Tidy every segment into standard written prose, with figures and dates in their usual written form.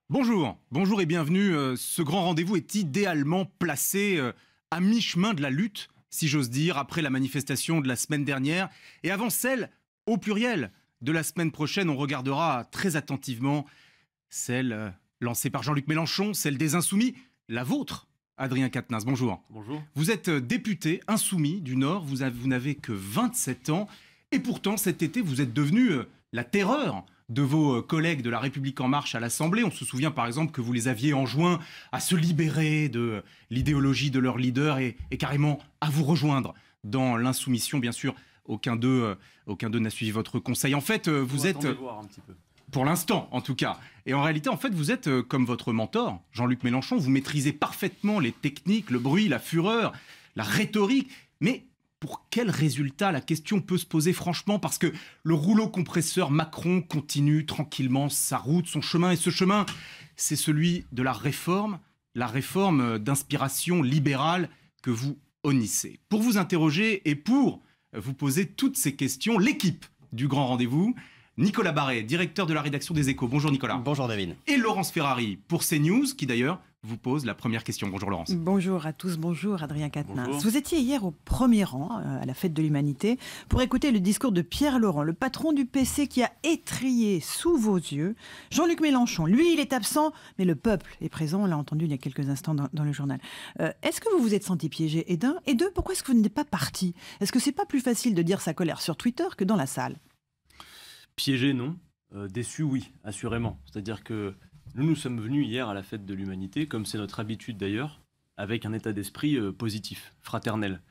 Bonjour et bienvenue. Ce grand rendez-vous est idéalement placé à mi-chemin de la lutte, si j'ose dire, après la manifestation de la semaine dernière et avant celle, au pluriel, de la semaine prochaine. On regardera très attentivement celle lancée par Jean-Luc Mélenchon, celle des Insoumis, la vôtre, Adrien Quatennens. Bonjour. Bonjour. Vous êtes député insoumis du Nord, vous n'avez que 27 ans et pourtant cet été vous êtes devenu la terreur de vos collègues de La République En Marche à l'Assemblée. On se souvient par exemple que vous les aviez enjoints à se libérer de l'idéologie de leur leader et carrément à vous rejoindre dans l'insoumission. Bien sûr, aucun d'eux n'a suivi votre conseil. En fait, vous êtes... voir un petit peu. Pour l'instant, en tout cas. Et en réalité, en fait, vous êtes comme votre mentor, Jean-Luc Mélenchon. Vous maîtrisez parfaitement les techniques, le bruit, la fureur, la rhétorique. Mais pour quel résultat? La question peut se poser franchement, parce que le rouleau compresseur Macron continue tranquillement sa route, son chemin. Et ce chemin, c'est celui de la réforme d'inspiration libérale que vous honnissez. Pour vous interroger et pour vous poser toutes ces questions, l'équipe du Grand Rendez-vous, Nicolas Barré, directeur de la rédaction des Échos. Bonjour Nicolas. Bonjour David. Et Laurence Ferrari pour CNews, qui d'ailleurs vous pose la première question. Bonjour Laurence. Bonjour à tous, bonjour Adrien Quatennens. Bonjour. Vous étiez hier au premier rang, à la Fête de l'Humanité, pour écouter le discours de Pierre Laurent, le patron du PC qui a étrillé sous vos yeux Jean-Luc Mélenchon. Lui, il est absent, mais le peuple est présent, on l'a entendu il y a quelques instants dans le journal. Est-ce que vous vous êtes senti piégé? Et d'un, et deux, pourquoi est-ce que vous n'êtes pas parti? Est-ce que c'est pas plus facile de dire sa colère sur Twitter que dans la salle? Piégé, non. Déçu, oui, assurément. C'est-à-dire que nous sommes venus hier à la Fête de l'Humanité, comme c'est notre habitude d'ailleurs, avec un état d'esprit positif, fraternel.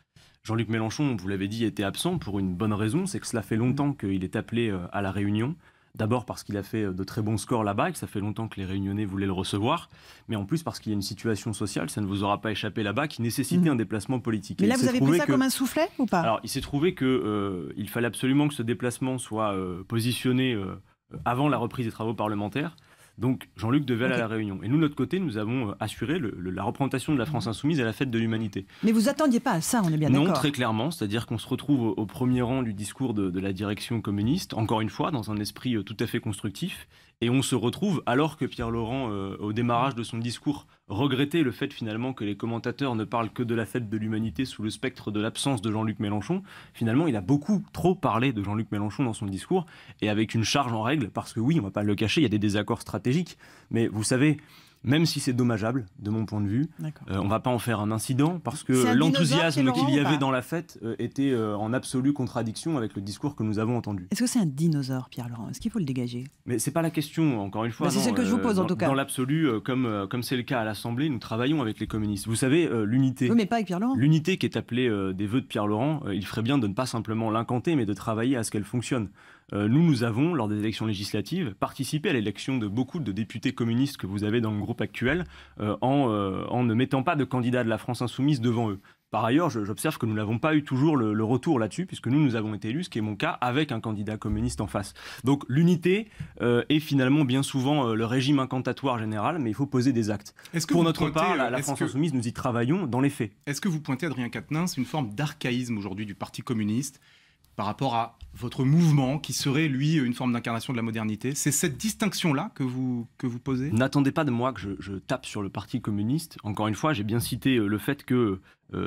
Jean-Luc Mélenchon, vous l'avez dit, était absent pour une bonne raison, c'est que cela fait longtemps qu'il est appelé à La Réunion. D'abord parce qu'il a fait de très bons scores là-bas et que ça fait longtemps que les Réunionnais voulaient le recevoir, mais en plus parce qu'il y a une situation sociale, ça ne vous aura pas échappé là-bas, qui nécessitait un déplacement politique. Mais là, vous avez pris ça comme un soufflet ou pas? Alors, il s'est trouvé qu'il fallait absolument que ce déplacement soit positionné avant la reprise des travaux parlementaires. Donc Jean-Luc devait aller à La Réunion. Et nous, de notre côté, nous avons assuré la représentation de la France Insoumise à la Fête de l'Humanité. Mais vous attendiez pas à ça, on est bien d'accord? Non, très clairement. C'est-à-dire qu'on se retrouve au premier rang du discours de la direction communiste, encore une fois, dans un esprit tout à fait constructif. Et on se retrouve, alors que Pierre Laurent, au démarrage de son discours, regrettait le fait finalement que les commentateurs ne parlent que de la Fête de l'Humanité sous le spectre de l'absence de Jean-Luc Mélenchon. Finalement, il a beaucoup trop parlé de Jean-Luc Mélenchon dans son discours, et avec une charge en règle, parce que oui, on ne va pas le cacher, il y a des désaccords stratégiques, mais vous savez... Même si c'est dommageable, de mon point de vue, on ne va pas en faire un incident, parce que l'enthousiasme qu'il y avait dans la fête était en absolue contradiction avec le discours que nous avons entendu. Est-ce que c'est un dinosaure, Pierre Laurent? Est-ce qu'il faut le dégager? Mais ce n'est pas la question, encore une fois. C'est celle que je vous pose, en tout cas. Dans l'absolu, comme c'est le cas à l'Assemblée, nous travaillons avec les communistes. Vous savez, l'unité... Oui, mais pas avec Pierre Laurent. L'unité qui est appelée des vœux de Pierre Laurent, il ferait bien de ne pas simplement l'incanter, mais de travailler à ce qu'elle fonctionne. Nous avons, lors des élections législatives, participé à l'élection de beaucoup de députés communistes que vous avez dans le groupe actuel, en ne mettant pas de candidat de la France Insoumise devant eux. Par ailleurs, j'observe que nous n'avons pas eu toujours le retour là-dessus, puisque nous avons été élus, ce qui est mon cas, avec un candidat communiste en face. Donc l'unité est finalement bien souvent le régime incantatoire général, mais il faut poser des actes. Pour notre part, la France Insoumise, nous y travaillons dans les faits. Est-ce que vous pointez, Adrien Quatennens, une forme d'archaïsme aujourd'hui du Parti communiste par rapport à votre mouvement, qui serait, lui, une forme d'incarnation de la modernité? C'est cette distinction-là que vous posez? N'attendez pas de moi que je tape sur le Parti communiste. Encore une fois, j'ai bien cité le fait que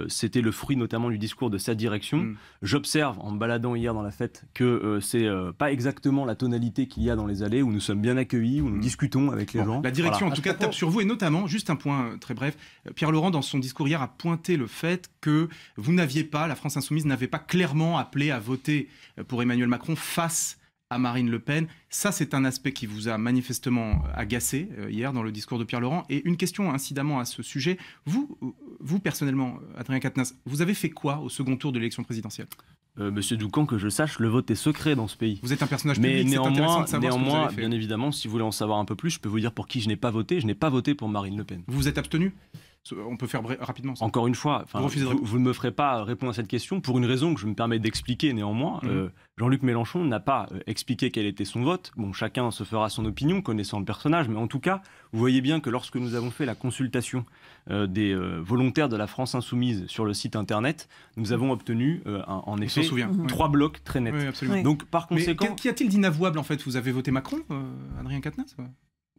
c'était le fruit notamment du discours de sa direction. J'observe, en me baladant hier dans la fête, que c'est pas exactement la tonalité qu'il y a dans les allées, où nous sommes bien accueillis, où nous discutons avec les gens. La direction, en tout cas, tape sur vous, et notamment, juste un point très bref, Pierre Laurent, dans son discours hier, a pointé le fait que vous n'aviez pas, la France Insoumise n'avait pas clairement appelé à voter pour Emmanuel Macron face à Marine Le Pen. Ça, c'est un aspect qui vous a manifestement agacé hier dans le discours de Pierre Laurent. Et une question incidemment à ce sujet. Vous personnellement, Adrien Quatennens, vous avez fait quoi au second tour de l'élection présidentielle? Monsieur Doucan, que je sache, le vote est secret dans ce pays. Vous êtes un personnage public, c'est intéressant de savoir ce que vous avez fait. Bien évidemment, si vous voulez en savoir un peu plus, je peux vous dire pour qui je n'ai pas voté. Je n'ai pas voté pour Marine Le Pen. Vous vous êtes abstenu? On peut faire rapidement ça. Encore une fois, vous ne me ferez pas répondre à cette question pour une raison que je me permets d'expliquer néanmoins. Jean-Luc Mélenchon n'a pas expliqué quel était son vote. Bon, chacun se fera son opinion connaissant le personnage, mais en tout cas, vous voyez bien que lorsque nous avons fait la consultation des volontaires de la France Insoumise sur le site internet, nous avons obtenu en effet 3 blocs très nets. Oui, absolument. Donc par conséquent... Mais qu'y a-t-il d'inavouable en fait? Vous avez voté Macron, Adrien Quatennens?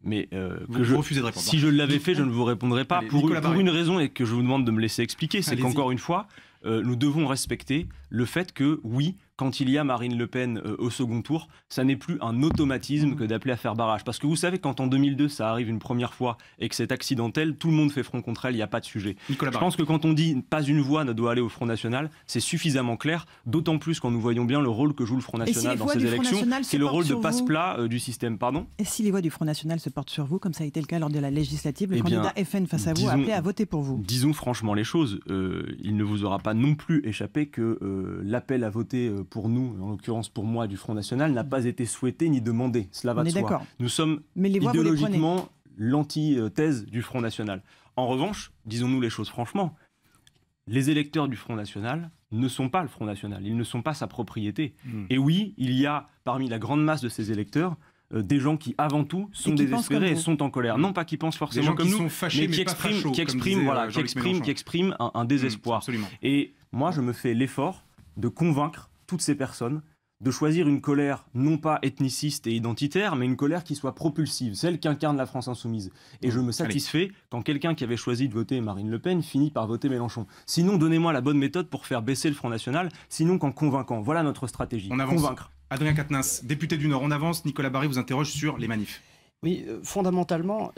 mais vous refusez de répondre. Si je l'avais fait, je ne vous répondrais pas. Allez, pour une raison, et que je vous demande de me laisser expliquer, c'est Allez-y. qu'encore une fois, nous devons respecter le fait que, oui, quand il y a Marine Le Pen au second tour, ça n'est plus un automatisme que d'appeler à faire barrage. Parce que vous savez, quand en 2002, ça arrive une première fois et que c'est accidentel, tout le monde fait front contre elle, il n'y a pas de sujet. Nicolas Je Barré. pense que quand on dit pas une voix ne doit aller au Front National, c'est suffisamment clair, d'autant plus quand nous voyons bien le rôle que joue le Front Et si National les dans voix ces du Front élections, National se qui est le portent rôle de sur vous passe-plat du système. Pardon ? Et si les voix du Front National se portent sur vous, comme ça a été le cas lors de la législative, le Eh bien, candidat FN face à vous disons- a appelé à voter pour vous. Disons franchement les choses, il ne vous aura pas non plus échappé que l'appel à voter pour nous, en l'occurrence pour moi du Front National, n'a pas été souhaité ni demandé. Cela va On de est soi. d'accord. Nous sommes Mais les voix, vous les prenez. idéologiquement l'antithèse du Front National. En revanche, disons-nous les choses franchement, les électeurs du Front National ne sont pas le Front National, ils ne sont pas sa propriété. Et oui, il y a parmi la grande masse de ces électeurs des gens qui, avant tout, sont qui pensent désespérés et comme vous. sont en colère. Non pas qui pensent Des forcément gens comme qui nous, sont fâchés, mais qui pas expriment, fachos, qui comme expriment, disait, voilà, qui Jean-Luc expriment, Mélenchon. qui expriment un désespoir. Absolument. Et moi, je me fais l'effort de convaincre toutes ces personnes de choisir une colère non pas ethniciste et identitaire, mais une colère qui soit propulsive, celle qu'incarne la France insoumise. Et je me satisfais quand quelqu'un qui avait choisi de voter Marine Le Pen finit par voter Mélenchon. Sinon, donnez-moi la bonne méthode pour faire baisser le Front National, sinon qu'en convainquant. Voilà notre stratégie. On avance. Convaincre. Adrien Quatennens, député du Nord, on avance. Nicolas Barré vous interroge sur les manifs. Oui, fondamentalement,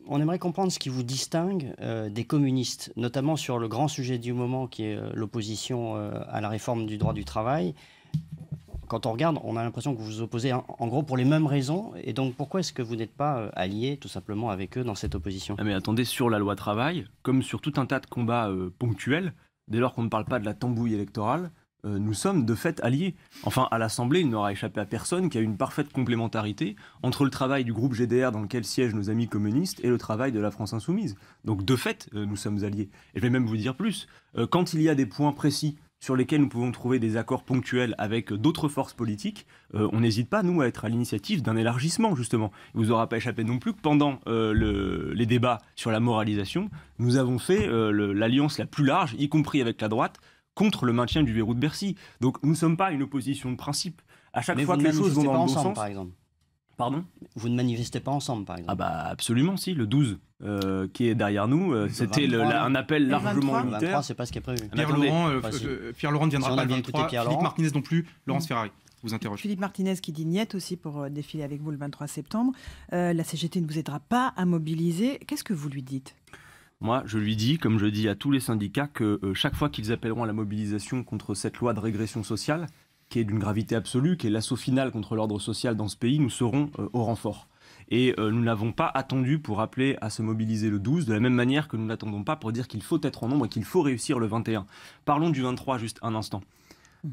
on aimerait comprendre ce qui vous distingue des communistes, notamment sur le grand sujet du moment qui est l'opposition à la réforme du droit du travail. Quand on regarde, on a l'impression que vous vous opposez en gros pour les mêmes raisons. Et donc pourquoi est-ce que vous n'êtes pas alliés tout simplement avec eux dans cette opposition ? Ah mais attendez, sur la loi travail, comme sur tout un tas de combats ponctuels, dès lors qu'on ne parle pas de la tambouille électorale, nous sommes de fait alliés. Enfin, à l'Assemblée, il n'aura échappé à personne qu'il y a une parfaite complémentarité entre le travail du groupe GDR dans lequel siègent nos amis communistes et le travail de la France insoumise. Donc de fait, nous sommes alliés. Et je vais même vous dire plus, quand il y a des points précis sur lesquels nous pouvons trouver des accords ponctuels avec d'autres forces politiques, on n'hésite pas, nous, à être à l'initiative d'un élargissement, justement. Il ne vous aura pas échappé non plus que pendant les débats sur la moralisation, nous avons fait l'alliance la plus large, y compris avec la droite, contre le maintien du verrou de Bercy. Donc nous ne sommes pas une opposition de principe. À chaque Mais fois vous que ne les choses vont manifestez dans pas le bon ensemble, sens... par exemple. Pardon ? Vous ne manifestez pas ensemble, par exemple. Ah bah absolument si, le 12 qui est derrière nous, c'était 23, un appel le largement 23, Le unitaire. 23, c'est pas ce qui est prévu. Mais attendez, Pierre Laurent ne viendra Si on pas le avait écouté 23. Pierre Philippe Laurent. Martinez non plus. Laurence Ferrari vous interroge. Philippe Martinez qui dit niet aussi pour défiler avec vous le 23 septembre. La CGT ne vous aidera pas à mobiliser. Qu'est-ce que vous lui dites ? Moi, je lui dis, comme je dis à tous les syndicats, que chaque fois qu'ils appelleront à la mobilisation contre cette loi de régression sociale, qui est d'une gravité absolue, qui est l'assaut final contre l'ordre social dans ce pays, nous serons au renfort. Et nous n'avons pas attendu pour appeler à se mobiliser le 12, de la même manière que nous n'attendons pas pour dire qu'il faut être en nombre et qu'il faut réussir le 21. Parlons du 23 juste un instant.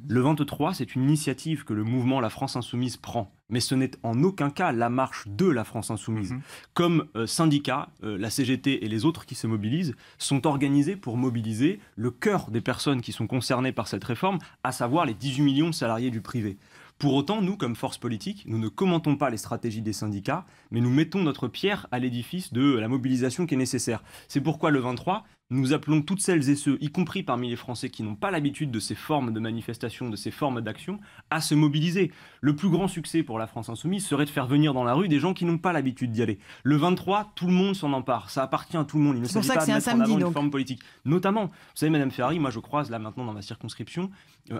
Le 23, c'est une initiative que le mouvement La France Insoumise prend. Mais ce n'est en aucun cas la marche de la France Insoumise. Comme syndicats, la CGT et les autres qui se mobilisent sont organisés pour mobiliser le cœur des personnes qui sont concernées par cette réforme, à savoir les 18 millions de salariés du privé. Pour autant, nous, comme force politique, nous ne commentons pas les stratégies des syndicats, mais nous mettons notre pierre à l'édifice de la mobilisation qui est nécessaire. C'est pourquoi le 23, nous appelons toutes celles et ceux, y compris parmi les Français qui n'ont pas l'habitude de ces formes de manifestation, de ces formes d'action, à se mobiliser. Le plus grand succès pour la France Insoumise serait de faire venir dans la rue des gens qui n'ont pas l'habitude d'y aller. Le 23, tout le monde s'en empare. Ça appartient à tout le monde. Il ne C'est pour s'agit ça que pas de c'est un mettre en samedi, avant donc. une forme politique. Notamment, vous savez, Madame Ferrari, moi je croise là maintenant dans ma circonscription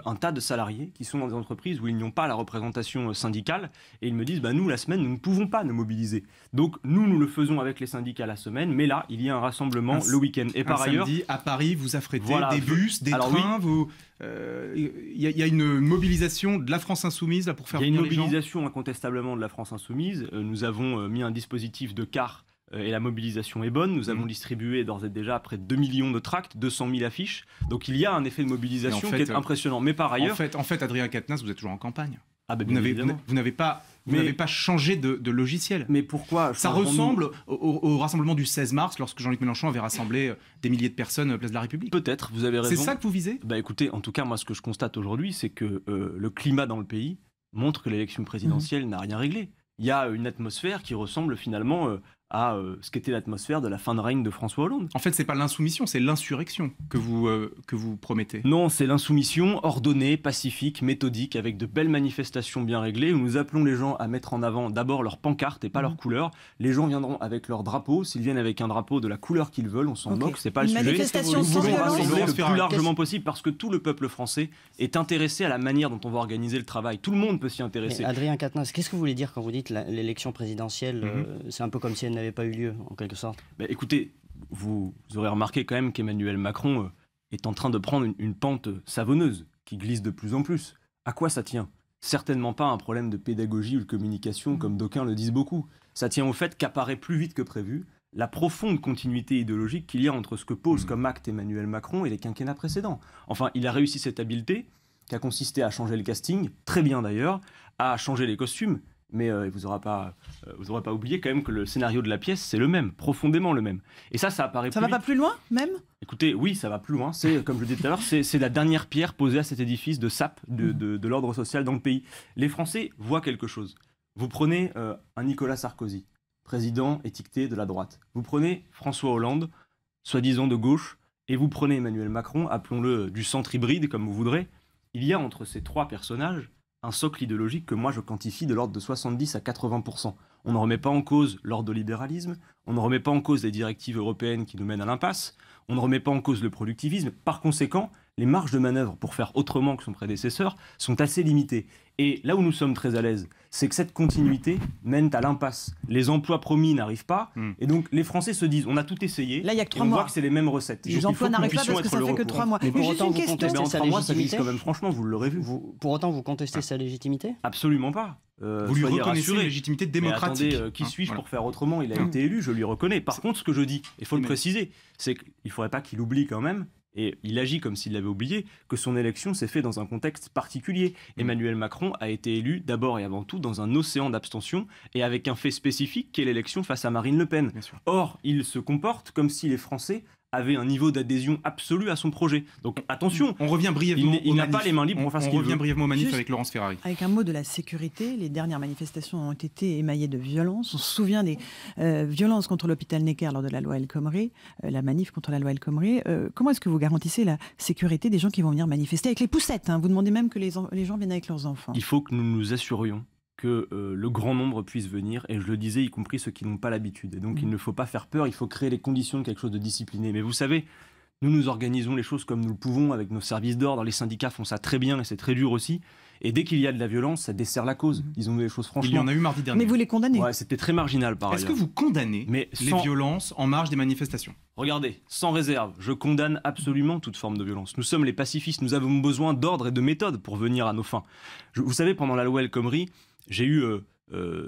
un tas de salariés qui sont dans des entreprises où ils n'ont pas la représentation syndicale et ils me disent, nous, la semaine, nous ne pouvons pas nous mobiliser. Donc nous le faisons avec les syndicats la semaine, mais là, il y a un rassemblement le week-end. Et par ailleurs, samedi, à Paris, vous affrétez Voilà, des bus, des alors trains, il y a une mobilisation de la France Insoumise là, pour faire il y a une venir les gens. mobilisation incontestablement de la France Insoumise. Nous avons mis un dispositif de car et la mobilisation est bonne. Nous avons distribué d'ores et déjà près de 2 millions de tracts, 200 000 affiches. Donc il y a un effet de mobilisation Et en fait, qui est impressionnant. Mais par ailleurs... En fait, Adrien Quatennens, vous êtes toujours en campagne. Ah bah, Vous bien n'avez évidemment. pas changé de logiciel. Mais pourquoi Ça ressemble au rassemblement du 16 mars, lorsque Jean-Luc Mélenchon avait rassemblé des milliers de personnes place de la République. Peut-être, vous avez raison. C'est ça que vous visez ? Bah écoutez, en tout cas, moi ce que je constate aujourd'hui, c'est que le climat dans le pays montre que l'élection présidentielle n'a rien réglé. Il y a une atmosphère qui ressemble finalement à ce qu'était l'atmosphère de la fin de règne de François Hollande. En fait, c'est pas l'insoumission, c'est l'insurrection que vous promettez. Non, c'est l'insoumission ordonnée, pacifique, méthodique, avec de belles manifestations bien réglées, où nous appelons les gens à mettre en avant d'abord leur pancarte et pas leur couleur. Les gens viendront avec leur drapeau. S'ils viennent avec un drapeau de la couleur qu'ils veulent, on s'en moque, c'est pas le sujet. Manifestation Nous sans voulons violence. rassembler le plus largement possible parce que tout le peuple français est intéressé à la manière dont on va organiser le travail. Tout le monde peut s'y intéresser. Mais Adrien Quatennens, qu'est-ce que vous voulez dire quand vous dites l'élection présidentielle, c'est un peu comme si elle n'avait pas eu lieu, en quelque sorte? Écoutez, vous aurez remarqué quand même qu'Emmanuel Macron est en train de prendre une pente savonneuse qui glisse de plus en plus. À quoi ça tient? Certainement pas un problème de pédagogie ou de communication, comme d'aucuns le disent beaucoup. Ça tient au fait qu'apparaît plus vite que prévu la profonde continuité idéologique qu'il y a entre ce que pose comme acte Emmanuel Macron et les quinquennats précédents. Enfin, il a réussi cette habileté qui a consisté à changer le casting, très bien d'ailleurs, à changer les costumes, mais vous n'aurez pas oublié quand même que le scénario de la pièce, c'est le même, profondément le même. Et ça apparaît Ça va pas plus loin, même? Écoutez, oui, ça va plus loin. C'est, comme je le disais tout à l'heure, c'est la dernière pierre posée à cet édifice de sape de l'ordre social dans le pays. Les Français voient quelque chose. Vous prenez un Nicolas Sarkozy, président étiqueté de la droite. Vous prenez François Hollande, soi-disant de gauche, et vous prenez Emmanuel Macron, appelons-le du centre hybride, comme vous voudrez. Il y a entre ces trois personnages un socle idéologique que moi je quantifie de l'ordre de 70 à 80%. On ne remet pas en cause l'ordolibéralisme, on ne remet pas en cause les directives européennes qui nous mènent à l'impasse, on ne remet pas en cause le productivisme. Par conséquent, les marges de manœuvre pour faire autrement que son prédécesseur sont assez limitées. Et là où nous sommes très à l'aise, c'est que cette continuité mène à l'impasse. Les emplois promis n'arrivent pas, et donc les Français se disent on a tout essayé, Là, il y a que et 3 on mois. voit que c'est les mêmes recettes. Les Donc, emplois il faut n'arrivent pas nous parce que puissions ça être fait le que recours. 3 mois. Mais pour Mais juste autant, une vous question. contestez En sa 3 mois, ça glisse légitimité. quand même, franchement, vous l'aurez vu. Pour autant, vous contestez sa légitimité? Absolument pas. Vous lui Soyez reconnaissez rassurés. une légitimité Mais démocratique. attendez, qui suis-je Voilà. pour faire autrement? Il a été élu, je lui reconnais. Par contre, ce que je dis, il faut le Mais- préciser, c'est qu'il ne faudrait pas qu'il oublie quand même, et il agit comme s'il l'avait oublié, que son élection s'est faite dans un contexte particulier. Emmanuel Macron a été élu d'abord et avant tout dans un océan d'abstention, et avec un fait spécifique qui est l'élection face à Marine Le Pen. Bien sûr. Or, il se comporte comme si les Français avaient un niveau d'adhésion absolu à son projet. Donc attention, On revient brièvement. il aux n'a manifs. pas les mains libres pour faire ce On qu'il revient veut. brièvement aux manifs Juste- avec Laurence Ferrari. Avec un mot de la sécurité, les dernières manifestations ont été émaillées de violences. On se souvient des violences contre l'hôpital Necker lors de la loi El Khomri, la manif contre la loi El Khomri. Comment est-ce que vous garantissez la sécurité des gens qui vont venir manifester avec les poussettes, hein? Vous demandez même que les gens viennent avec leurs enfants. Il faut que nous nous assurions que le grand nombre puisse venir, et je le disais, y compris ceux qui n'ont pas l'habitude. Et donc il ne faut pas faire peur, il faut créer les conditions de quelque chose de discipliné. Mais vous savez, nous organisons les choses comme nous le pouvons avec nos services d'ordre. Les syndicats font ça très bien et c'est très dur aussi. Et dès qu'il y a de la violence, ça dessert la cause. Disons les choses Il y franchement. en a eu mardi dernier. Mais vous les condamnez. Ouais, c'était très marginal par Est-ce que ailleurs. vous condamnez Mais les sans- violences en marge des manifestations? Regardez, sans réserve, je condamne absolument toute forme de violence. Nous sommes les pacifistes, nous avons besoin d'ordre et de méthode pour venir à nos fins. Vous savez, pendant la loi El Khomri, j'ai eu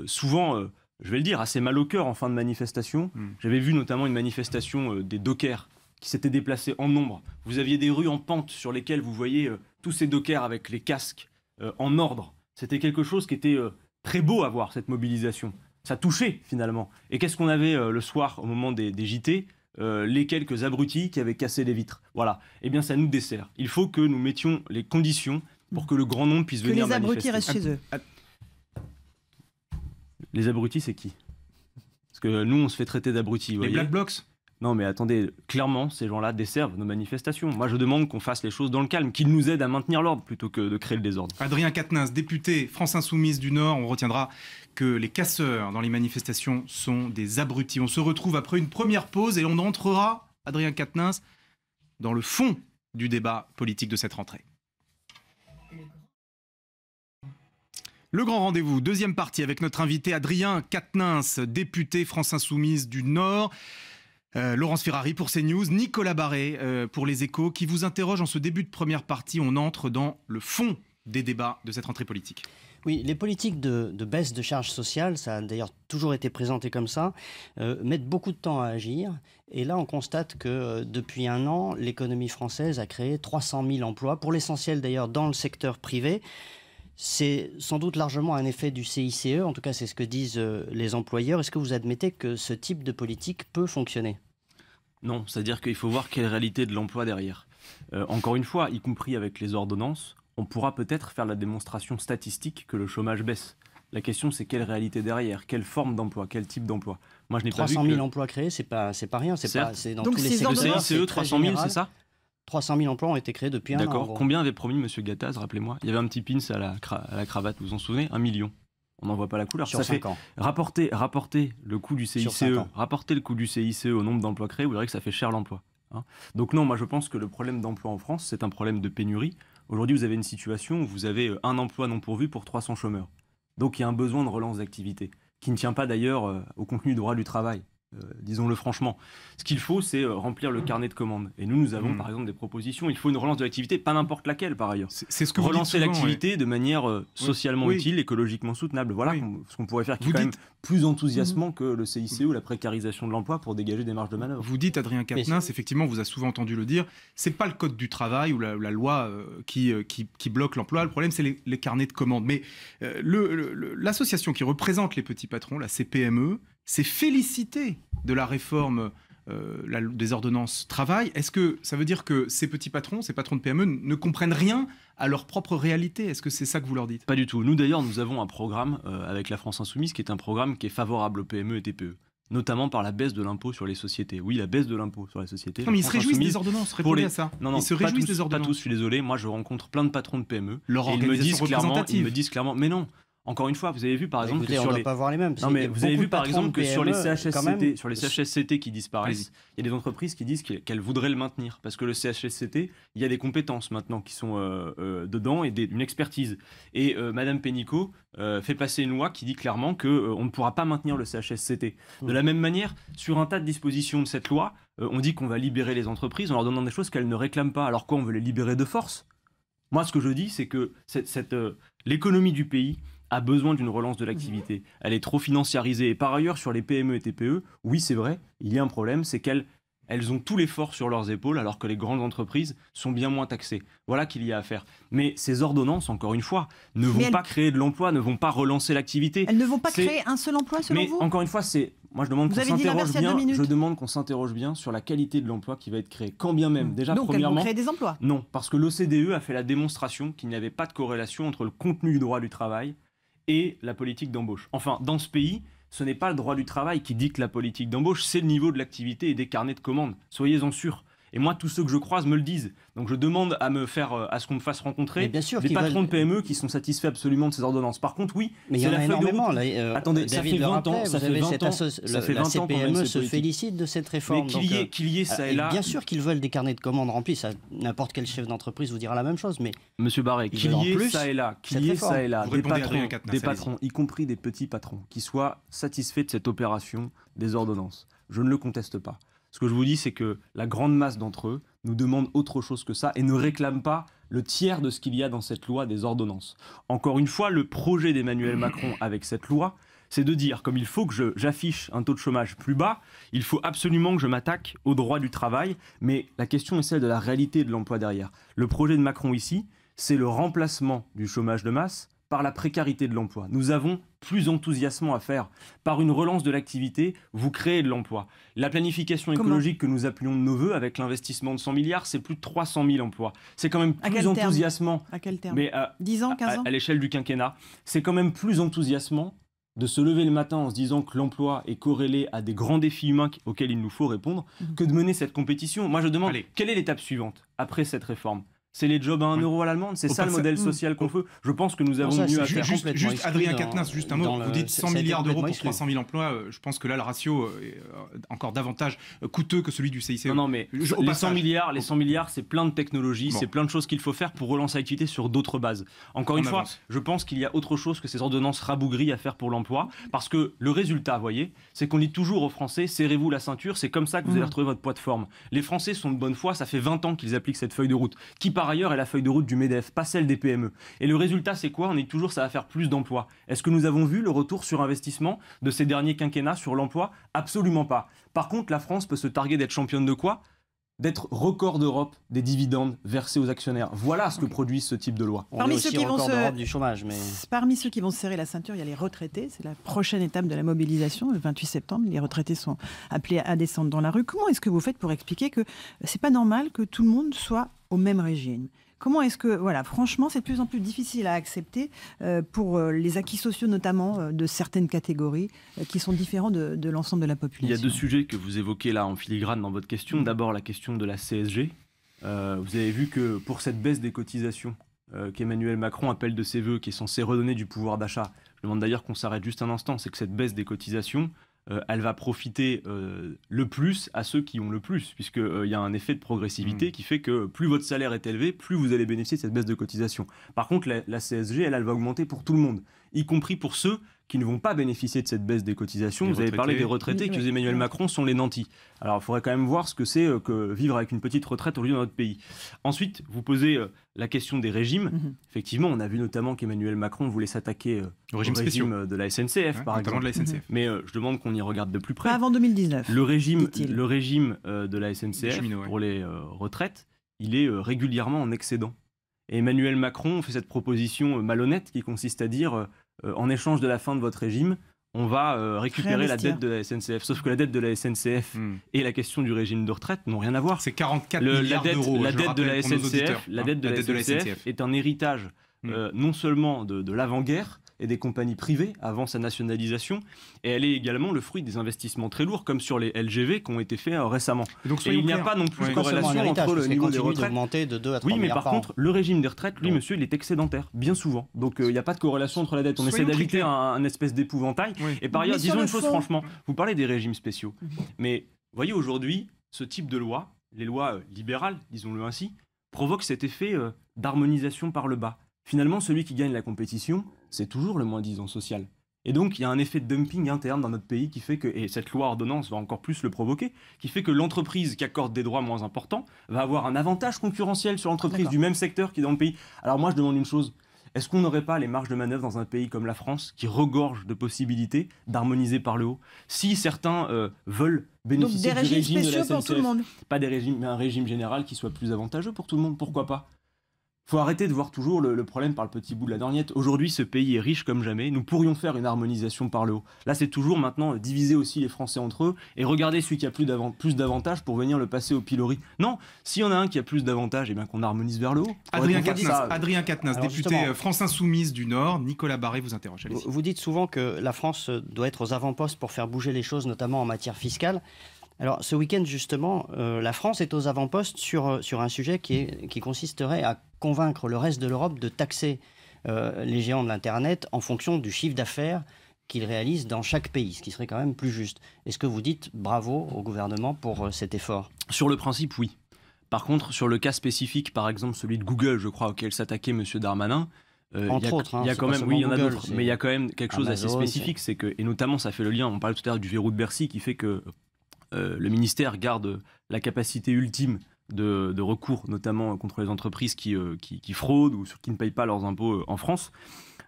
souvent, je vais le dire, assez mal au cœur en fin de manifestation. J'avais vu notamment une manifestation des dockers qui s'étaient déplacés en nombre. Vous aviez des rues en pente sur lesquelles vous voyez tous ces dockers avec les casques en ordre. C'était quelque chose qui était très beau à voir, cette mobilisation. Ça touchait finalement. Et qu'est-ce qu'on avait le soir au moment des JT? Les quelques abrutis qui avaient cassé les vitres. Voilà. Eh bien, ça nous dessert. Il faut que nous mettions les conditions pour que le grand nombre puisse Que venir les abrutis manifester. restent chez eux. Les abrutis, c'est qui? Parce que nous, on se fait traiter d'abrutis, vous Les voyez. Black Blocs? Non, mais attendez, clairement, ces gens-là desservent nos manifestations. Moi, je demande qu'on fasse les choses dans le calme, qu'ils nous aident à maintenir l'ordre plutôt que de créer le désordre. Adrien Quatennens, député France Insoumise du Nord, on retiendra que les casseurs dans les manifestations sont des abrutis. On se retrouve après une première pause et on entrera, Adrien Quatennens, dans le fond du débat politique de cette rentrée. Le grand rendez-vous, deuxième partie avec notre invité Adrien Quatennens, député France Insoumise du Nord. Laurence Ferrari pour CNews, Nicolas Barré pour Les Échos, qui vous interroge en ce début de première partie. On entre dans le fond des débats de cette rentrée politique. Oui, les politiques de baisse de charges sociales, ça a d'ailleurs toujours été présenté comme ça, mettent beaucoup de temps à agir. Et là, on constate que depuis un an, l'économie française a créé 300 000 emplois, pour l'essentiel d'ailleurs dans le secteur privé. C'est sans doute largement un effet du CICE, en tout cas c'est ce que disent les employeurs. Est-ce que vous admettez que ce type de politique peut fonctionner? Non, c'est-à-dire qu'il faut voir quelle est la réalité de l'emploi derrière. Encore une fois, y compris avec les ordonnances, on pourra peut-être faire la démonstration statistique que le chômage baisse. La question, c'est quelle réalité derrière, quelle forme d'emploi, quel type d'emploi. Moi, je n'ai pas vu 300 000 emplois créés, c'est pas rien. C'est dans Donc tous les ces secteurs. ordonnances, CICE, 300 000, c'est ça? 300 000 emplois ont été créés depuis un an. D'accord. Combien avait promis M. Gattaz, rappelez-moi? Il y avait un petit pins à la cravate, vous vous en souvenez? 1 million. On n'en voit pas la couleur. Sur Ça 5 fait ans. rapporter le coût du CICE, rapporter le coût du CICE au nombre d'emplois créés, vous verrez que ça fait cher l'emploi. Hein. Donc non, moi je pense que le problème d'emploi en France, c'est un problème de pénurie. Aujourd'hui, vous avez une situation où vous avez un emploi non pourvu pour 300 chômeurs. Donc il y a un besoin de relance d'activité, qui ne tient pas d'ailleurs au contenu du droit du travail. Disons-le franchement. Ce qu'il faut, c'est remplir le carnet de commandes. Et nous avons par exemple des propositions. Il faut une relance de l'activité, pas n'importe laquelle par ailleurs. C'est ce que relancer l'activité de manière socialement utile, écologiquement soutenable. Voilà ce qu'on pourrait faire, qui est quand même plus enthousiasmant que le CICE ou la précarisation de l'emploi pour dégager des marges de manœuvre. Vous dites, Adrien Quatennens, effectivement, vous a souvent entendu le dire, c'est pas le code du travail ou la loi qui bloque l'emploi. Le problème, c'est les carnets de commandes. Mais l'association qui représente les petits patrons, la CPME, s'est félicitée de la réforme des ordonnances travail. Est-ce que ça veut dire que ces petits patrons, ces patrons de PME ne comprennent rien à leur propre réalité? Est-ce que c'est ça que vous leur dites? Pas du tout. Nous d'ailleurs, nous avons un programme avec la France Insoumise qui est un programme qui est favorable aux PME et TPE. Notamment par la baisse de l'impôt sur les sociétés. Oui, la baisse de l'impôt sur les sociétés. Non, mais ils se réjouissent des ordonnances, répondez à ça. Non, ils se réjouissent des ordonnances. Pas tous, je suis désolé. Moi, je rencontre plein de patrons de PME. Leur et organisation ils me disent clairement, mais non. Encore une fois, vous avez vu par exemple écoutez, que on sur ne les... doit pas voir les mêmes. Non, mais vous avez vu par exemple que sur les CHSCT, CHSCT qui disparaissent, il y a des entreprises qui disent qu'elles voudraient le maintenir parce que le CHSCT, il y a des compétences maintenant qui sont dedans et une expertise. Et Madame Pénicaud fait passer une loi qui dit clairement qu'on ne pourra pas maintenir le CHSCT. De la même manière, sur un tas de dispositions de cette loi, on dit qu'on va libérer les entreprises en leur donnant des choses qu'elles ne réclament pas. Alors quoi, on veut les libérer de force? Moi, ce que je dis, c'est que l'économie du pays a besoin d'une relance de l'activité. Elle est trop financiarisée. Et par ailleurs, sur les PME et TPE, oui, c'est vrai, il y a un problème, c'est qu'elles ont tout l'effort sur leurs épaules, alors que les grandes entreprises sont bien moins taxées. Voilà qu'il y a à faire. Mais ces ordonnances, encore une fois, ne vont pas créer de l'emploi, ne vont pas relancer l'activité. Elles ne vont pas créer un seul emploi, selon vous? Encore une fois, moi, je demande qu'on s'interroge bien sur la qualité de l'emploi qui va être créé. Quand bien même, déjà, donc, premièrement... elles vont créer des emplois? Non, parce que l'OCDE a fait la démonstration qu'il n'y avait pas de corrélation entre le contenu du droit du travail et la politique d'embauche. Enfin, dans ce pays, ce n'est pas le droit du travail qui dicte la politique d'embauche, c'est le niveau de l'activité et des carnets de commandes. Soyez-en sûrs. Et moi, tous ceux que je croise me le disent. Donc je demande à ce qu'on me fasse rencontrer des patrons de PME qui sont satisfaits absolument de ces ordonnances. Par contre, oui, mais il y en a énormément. Attendez, ça fait 20 ans. La CPME se félicite de cette réforme. Mais qu'il y ait ça et là... Bien sûr qu'ils veulent des carnets de commandes remplis. N'importe quel chef d'entreprise vous dira la même chose. Mais Monsieur Barret, qu'il y ait ça et là, des patrons, y compris des petits patrons, qui soient satisfaits de cette opération des ordonnances. Je ne le conteste pas. Ce que je vous dis, c'est que la grande masse d'entre eux nous demande autre chose que ça et ne réclame pas le tiers de ce qu'il y a dans cette loi des ordonnances. Encore une fois, le projet d'Emmanuel Macron avec cette loi, c'est de dire, comme il faut que j'affiche un taux de chômage plus bas, il faut absolument que je m'attaque au droit du travail, mais la question est celle de la réalité de l'emploi derrière. Le projet de Macron ici, c'est le remplacement du chômage de masse par la précarité de l'emploi. Nous avons plus enthousiasmant à faire. Par une relance de l'activité, vous créez de l'emploi. La planification écologique que nous appelions de nos voeux avec l'investissement de 100 milliards, c'est plus de 300 000 emplois. C'est quand même plus enthousiasmant. À quel terme? Mais 10 ans, 15 ans à l'échelle du quinquennat, c'est quand même plus enthousiasmant de se lever le matin en se disant que l'emploi est corrélé à des grands défis humains auxquels il nous faut répondre, que de mener cette compétition. Moi, je demande, quelle est l'étape suivante après cette réforme? C'est les jobs à 1 euro à l'allemande, c'est ça le modèle social qu'on veut. Je pense que nous avons mieux à faire. Juste Adrien Quatennens, juste un mot. Vous dites 100 milliards d'euros pour 300 000 emplois. Je pense que là, le ratio est encore davantage coûteux que celui du CICE. Non, mais les 100 milliards, c'est plein de technologies, c'est plein de choses qu'il faut faire pour relancer l'activité sur d'autres bases. Encore une fois, je pense qu'il y a autre chose que ces ordonnances rabougries à faire pour l'emploi, parce que le résultat, vous voyez, c'est qu'on dit toujours aux Français, serrez-vous la ceinture, c'est comme ça que vous allez retrouver votre poids de forme. Les Français sont de bonne foi, ça fait 20 ans qu'ils appliquent cette feuille de route, qui par ailleurs est la feuille de route du MEDEF, pas celle des PME. Et le résultat, c'est quoi? On dit toujours ça va faire plus d'emplois. Est-ce que nous avons vu le retour sur investissement de ces derniers quinquennats sur l'emploi? Absolument pas. Par contre, la France peut se targuer d'être championne de quoi? D'être record d'Europe des dividendes versés aux actionnaires. Voilà ce que produit ce type de loi. Parmi ceux qui vont Parmi ceux qui vont serrer la ceinture, il y a les retraités. C'est la prochaine étape de la mobilisation, le 28 septembre. Les retraités sont appelés à descendre dans la rue. Comment est-ce que vous faites pour expliquer que c'est pas normal que tout le monde soit au même régime? Comment est-ce que, voilà, franchement, c'est de plus en plus difficile à accepter pour les acquis sociaux, notamment de certaines catégories qui sont différents de l'ensemble de la population. Il y a 2 sujets que vous évoquez là en filigrane dans votre question. D'abord, la question de la CSG. Vous avez vu que pour cette baisse des cotisations qu'Emmanuel Macron appelle de ses voeux, qui est censée redonner du pouvoir d'achat, je demande d'ailleurs qu'on s'arrête juste un instant, c'est que cette baisse des cotisations, elle va profiter le plus à ceux qui ont le plus, puisqu'il y a un effet de progressivité qui fait que plus votre salaire est élevé, plus vous allez bénéficier de cette baisse de cotisation. Par contre, la CSG, elle va augmenter pour tout le monde, y compris pour ceux qui ne vont pas bénéficier de cette baisse des cotisations. Vous avez parlé des retraités, qui, Emmanuel Macron, sont les nantis. Alors, il faudrait quand même voir ce que c'est que vivre avec une petite retraite aujourd'hui dans notre pays. Ensuite, vous posez la question des régimes. Effectivement, on a vu notamment qu'Emmanuel Macron voulait s'attaquer au régime de la SNCF, par exemple. De la SNCF. Mais je demande qu'on y regarde de plus près. Pas avant 2019. Le régime de la SNCF pour les retraites, il est régulièrement en excédent. Et Emmanuel Macron fait cette proposition malhonnête qui consiste à dire en échange de la fin de votre régime, on va récupérer la dette de la SNCF. Sauf que la dette de la SNCF et la question du régime de retraite n'ont rien à voir. C'est 44 milliards d'euros. La dette de la SNCF est un héritage non seulement de l'avant-guerre et des compagnies privées avant sa nationalisation, et elle est également le fruit des investissements très lourds, comme sur les LGV qui ont été faits récemment. Et il n'y a pas non plus de corrélation entre le niveau des retraites. De 2 à 3 mais par contre, le régime des retraites, lui, monsieur, il est excédentaire, bien souvent. Donc il n'y a pas de corrélation entre la dette. On essaie d'agiter un espèce d'épouvantail. Et par ailleurs, disons une chose franchement, vous parlez des régimes spéciaux, mais voyez aujourd'hui, ce type de loi, les lois libérales, disons-le ainsi, provoquent cet effet d'harmonisation par le bas. Finalement, celui qui gagne la compétition, c'est toujours le moins-disant social. Et donc, il y a un effet de dumping interne dans notre pays qui fait que, et cette loi ordonnance va encore plus le provoquer, qui fait que l'entreprise qui accorde des droits moins importants va avoir un avantage concurrentiel sur l'entreprise du même secteur qui est dans le pays. Alors moi, je demande une chose. Est-ce qu'on n'aurait pas les marges de manœuvre dans un pays comme la France, qui regorge de possibilités d'harmoniser par le haut? Si certains veulent bénéficier du régime de la SNCF, pas des régimes, mais un régime général qui soit plus avantageux pour tout le monde, pourquoi pas? Il faut arrêter de voir toujours le problème par le petit bout de la lorgnette. Aujourd'hui, ce pays est riche comme jamais. Nous pourrions faire une harmonisation par le haut. Là, c'est toujours maintenant diviser aussi les Français entre eux et regarder celui qui a plus d'avantages pour venir le passer au pilori. Non, s'il y en a un qui a plus d'avantages, eh bien qu'on harmonise vers le haut. Adrien Quatennens, député France Insoumise du Nord. Nicolas Barré vous interroge. Vous dites souvent que la France doit être aux avant-postes pour faire bouger les choses, notamment en matière fiscale. Alors, ce week-end, justement, la France est aux avant-postes sur un sujet qui consisterait à convaincre le reste de l'Europe de taxer les géants de l'Internet en fonction du chiffre d'affaires qu'ils réalisent dans chaque pays, ce qui serait quand même plus juste. Est-ce que vous dites bravo au gouvernement pour cet effort? Sur le principe, oui. Par contre, sur le cas spécifique, par exemple celui de Google, je crois, auquel s'attaquait M. Darmanin, entre autres, il y a quand même, oui, il y en a d'autres, mais il y a quand même quelque chose d'assez spécifique, c'est que, et notamment ça fait le lien, on parlait tout à l'heure du verrou de Bercy qui fait que le ministère garde la capacité ultime de recours, notamment contre les entreprises qui fraudent ou qui ne payent pas leurs impôts en France.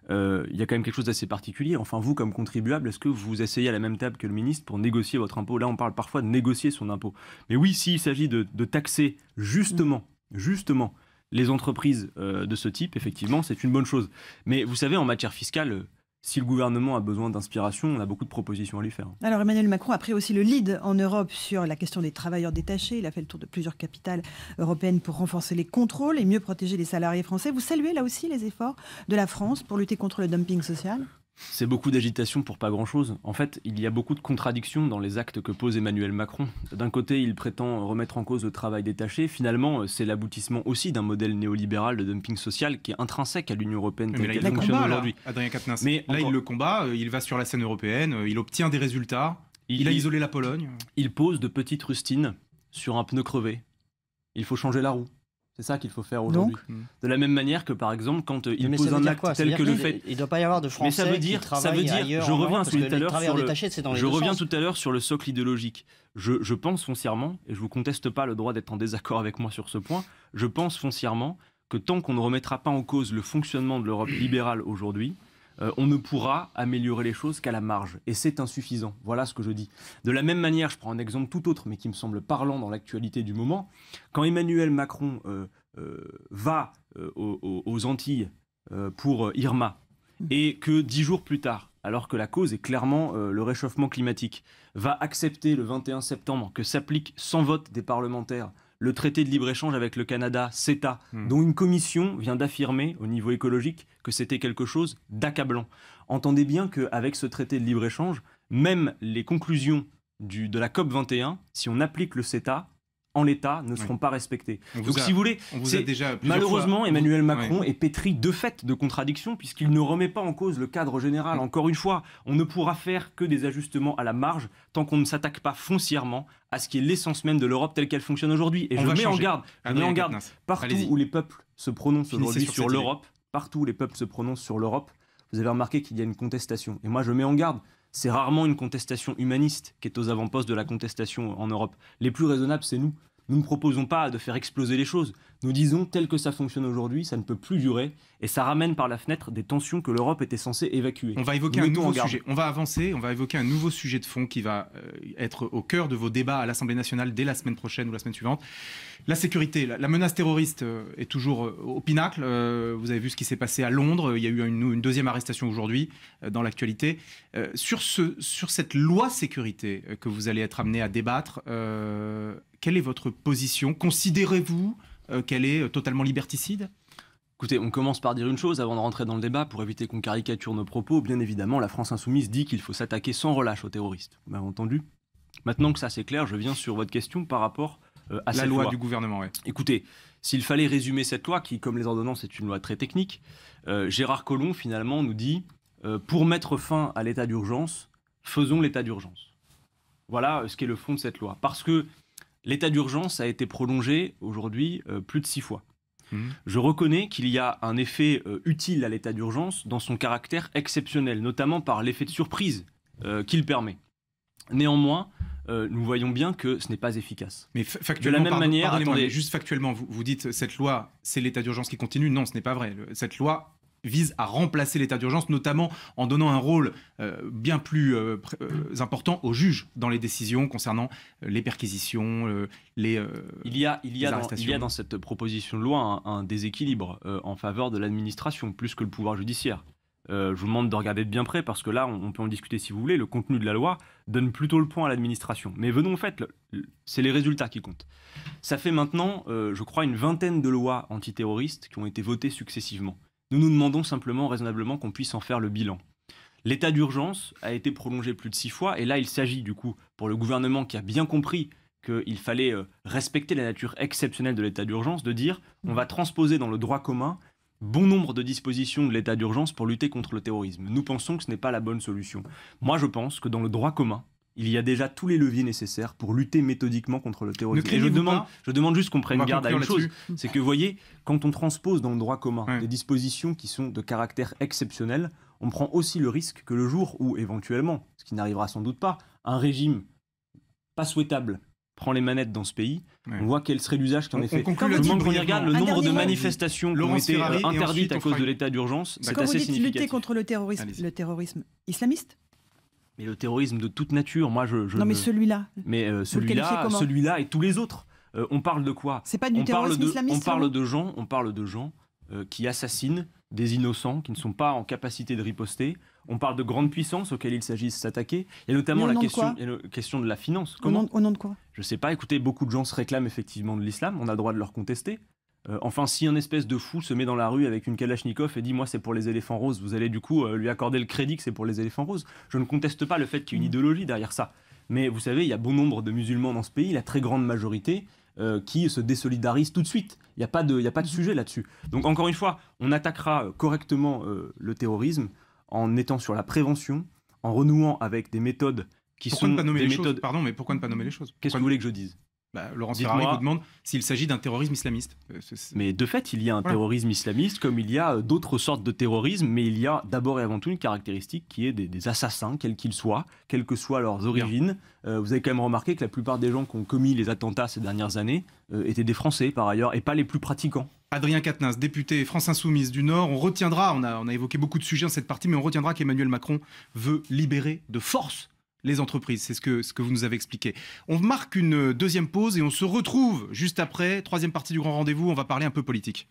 Il y a quand même quelque chose d'assez particulier. Enfin, vous, comme contribuable, est-ce que vous asseyez à la même table que le ministre pour négocier votre impôt? Là, on parle parfois de négocier son impôt. Mais oui, s'il s'agit de taxer justement les entreprises de ce type, effectivement, c'est une bonne chose. Mais vous savez, en matière fiscale, si le gouvernement a besoin d'inspiration, on a beaucoup de propositions à lui faire. Alors Emmanuel Macron a pris aussi le lead en Europe sur la question des travailleurs détachés. Il a fait le tour de plusieurs capitales européennes pour renforcer les contrôles et mieux protéger les salariés français. Vous saluez là aussi les efforts de la France pour lutter contre le dumping social ? C'est beaucoup d'agitation pour pas grand-chose. En fait, il y a beaucoup de contradictions dans les actes que pose Emmanuel Macron. D'un côté, il prétend remettre en cause le travail détaché. Finalement, c'est l'aboutissement aussi d'un modèle néolibéral de dumping social qui est intrinsèque à l'Union européenne telle qu'elle fonctionne aujourd'hui. Adrien Quatennens. Mais là, il le combat, il va sur la scène européenne, il obtient des résultats, il a isolé la Pologne. Il pose de petites rustines sur un pneu crevé. Il faut changer la roue. C'est ça qu'il faut faire aujourd'hui. De la même manière que, par exemple, quand il pose un acte tel que le fait... Il ne doit pas y avoir de Français qui travaillent ailleurs. Je reviens tout à l'heure sur le socle idéologique. Je pense foncièrement, et je ne vous conteste pas le droit d'être en désaccord avec moi sur ce point, je pense foncièrement que tant qu'on ne remettra pas en cause le fonctionnement de l'Europe libérale aujourd'hui, on ne pourra améliorer les choses qu'à la marge. Et c'est insuffisant. Voilà ce que je dis. De la même manière, je prends un exemple tout autre, mais qui me semble parlant dans l'actualité du moment. Quand Emmanuel Macron va aux Antilles pour Irma, et que 10 jours plus tard, alors que la cause est clairement le réchauffement climatique, va accepter le 21 septembre que s'applique sans vote des parlementaires le traité de libre-échange avec le Canada, CETA, dont une commission vient d'affirmer au niveau écologique que c'était quelque chose d'accablant. Entendez bien qu'avec ce traité de libre-échange, même les conclusions de la COP21, si on applique le CETA, en l'état, ne seront pas respectés. Donc si vous voulez, malheureusement, Emmanuel Macron est pétri de fait de contradictions, puisqu'il ne remet pas en cause le cadre général. Encore une fois, on ne pourra faire que des ajustements à la marge tant qu'on ne s'attaque pas foncièrement à ce qui est l'essence même de l'Europe telle qu'elle fonctionne aujourd'hui. Et je mets en garde, partout où les peuples se prononcent aujourd'hui sur l'Europe, vous avez remarqué qu'il y a une contestation. Et moi, je mets en garde. C'est rarement une contestation humaniste qui est aux avant-postes de la contestation en Europe. Les plus raisonnables, c'est nous. Nous ne proposons pas de faire exploser les choses. Nous disons, tel que ça fonctionne aujourd'hui, ça ne peut plus durer. Et ça ramène par la fenêtre des tensions que l'Europe était censée évacuer. On va évoquer un nouveau sujet. On va avancer. On va évoquer un nouveau sujet de fond qui va être au cœur de vos débats à l'Assemblée nationale dès la semaine prochaine ou la semaine suivante. La sécurité. La menace terroriste est toujours au pinacle. Vous avez vu ce qui s'est passé à Londres. Il y a eu une deuxième arrestation aujourd'hui dans l'actualité. Sur cette loi sécurité que vous allez être amené à débattre, quelle est votre position? Considérez-vous qu'elle est totalement liberticide? Écoutez, on commence par dire une chose avant de rentrer dans le débat pour éviter qu'on caricature nos propos. Bien évidemment, la France Insoumise dit qu'il faut s'attaquer sans relâche aux terroristes. Vous m'avez entendu? Maintenant que ça c'est clair, je viens sur votre question par rapport à la loi du gouvernement. Ouais. Écoutez, s'il fallait résumer cette loi, qui comme les ordonnances est une loi très technique, Gérard Collomb finalement nous dit pour mettre fin à l'état d'urgence, faisons l'état d'urgence. Voilà ce qu'est le fond de cette loi. Parce que l'état d'urgence a été prolongé aujourd'hui plus de 6 fois. Je reconnais qu'il y a un effet utile à l'état d'urgence dans son caractère exceptionnel, notamment par l'effet de surprise qu'il permet. Néanmoins, nous voyons bien que ce n'est pas efficace. Mais factuellement, de la même manière, attendez, juste factuellement, vous dites cette loi, c'est l'état d'urgence qui continue. Non, ce n'est pas vrai. Cette loi vise à remplacer l'état d'urgence, notamment en donnant un rôle bien plus important aux juges dans les décisions concernant les perquisitions, il y a dans cette proposition de loi un déséquilibre en faveur de l'administration, plus que le pouvoir judiciaire. Je vous demande de regarder de bien près, parce que là, on peut en discuter si vous voulez. Le contenu de la loi donne plutôt le point à l'administration. Mais venons au fait, c'est les résultats qui comptent. Ça fait maintenant, je crois, une vingtaine de lois antiterroristes qui ont été votées successivement. Nous nous demandons simplement, raisonnablement, qu'on puisse en faire le bilan. L'état d'urgence a été prolongé plus de 6 fois, et là, il s'agit du coup, pour le gouvernement qui a bien compris qu'il fallait respecter la nature exceptionnelle de l'état d'urgence, de dire on va transposer dans le droit commun bon nombre de dispositions de l'état d'urgence pour lutter contre le terrorisme. Nous pensons que ce n'est pas la bonne solution. Moi, je pense que dans le droit commun, il y a déjà tous les leviers nécessaires pour lutter méthodiquement contre le terrorisme. Et je demande juste qu'on prenne garde à une chose, c'est que vous voyez, quand on transpose dans le droit commun des dispositions qui sont de caractère exceptionnel, on prend aussi le risque que le jour où, éventuellement, ce qui n'arrivera sans doute pas, un régime pas souhaitable prend les manettes dans ce pays, on voit quel serait l'usage qui en est fait. Je demande qu'on regarde le nombre de manifestations qui ont été interdites à cause de l'état d'urgence, c'est assez significatif. Quand vous dites lutter contre le terrorisme islamiste? Mais le terrorisme de toute nature, moi non, mais celui-là. Mais celui-là et tous les autres. On parle de quoi? C'est pas du terrorisme islamiste. On parle de gens qui assassinent des innocents, qui ne sont pas en capacité de riposter. On parle de grandes puissances auxquelles il s'agit de s'attaquer. Il y a notamment la question de la finance. Au nom de quoi? Je ne sais pas. Écoutez, beaucoup de gens se réclament effectivement de l'islam. On a le droit de leur contester. Enfin, si un espèce de fou se met dans la rue avec une kalachnikov et dit « moi c'est pour les éléphants roses », vous allez du coup lui accorder le crédit que c'est pour les éléphants roses. Je ne conteste pas le fait qu'il y ait une idéologie derrière ça. Mais vous savez, il y a bon nombre de musulmans dans ce pays, la très grande majorité, qui se désolidarisent tout de suite. Il n'y a pas de sujet là-dessus. Donc encore une fois, on attaquera correctement le terrorisme en étant sur la prévention, en renouant avec des méthodes qui pourquoi sont ne pas nommer des les méthodes... choses Pardon, mais pourquoi ne pas nommer les choses? Qu'est-ce que vous voulez que je dise? Laurence Ferrari vous demande s'il s'agit d'un terrorisme islamiste. Mais de fait, il y a un terrorisme islamiste comme il y a d'autres sortes de terrorisme, mais il y a d'abord et avant tout une caractéristique qui est des assassins, quels qu'ils soient, quelles que soient leurs origines. Vous avez quand même remarqué que la plupart des gens qui ont commis les attentats ces dernières années étaient des Français par ailleurs, et pas les plus pratiquants. Adrien Quatennens, député France Insoumise du Nord, on retiendra, on a évoqué beaucoup de sujets dans cette partie, mais on retiendra qu'Emmanuel Macron veut libérer de force les entreprises, c'est ce que vous nous avez expliqué. On marque une deuxième pause et on se retrouve juste après, troisième partie du grand rendez-vous, on va parler un peu politique.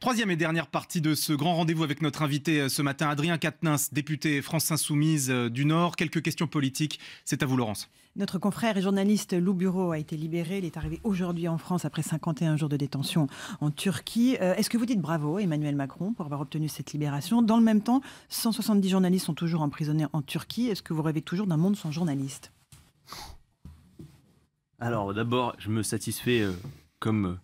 Troisième et dernière partie de ce grand rendez-vous avec notre invité ce matin, Adrien Quatennens, député France Insoumise du Nord. Quelques questions politiques, c'est à vous Laurence. Notre confrère et journaliste Lou Bureau a été libéré. Il est arrivé aujourd'hui en France après 51 jours de détention en Turquie. Est-ce que vous dites bravo Emmanuel Macron pour avoir obtenu cette libération? Dans le même temps, 170 journalistes sont toujours emprisonnés en Turquie. Est-ce que vous rêvez toujours d'un monde sans journalistes? Alors d'abord, je me satisfais comme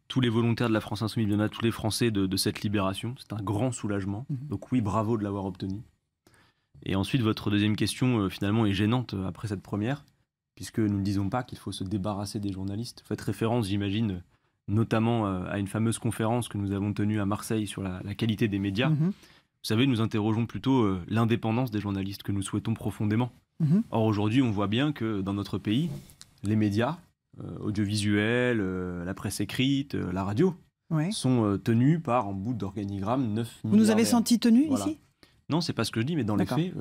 tous les volontaires de la France Insoumise, il y en a tous les Français de cette libération. C'est un grand soulagement. Donc oui, bravo de l'avoir obtenu. Et ensuite, votre deuxième question, finalement, est gênante après cette première, puisque nous ne disons pas qu'il faut se débarrasser des journalistes. Vous faites référence, j'imagine, notamment à une fameuse conférence que nous avons tenue à Marseille sur la qualité des médias. Vous savez, nous interrogeons plutôt l'indépendance des journalistes que nous souhaitons profondément. Or, aujourd'hui, on voit bien que dans notre pays, les médias, audiovisuels, la presse écrite, la radio, sont tenus par, en bout d'organigramme, 9 milliardaires. Vous nous avez senti tenus ici? Non, c'est pas ce que je dis, mais dans les faits,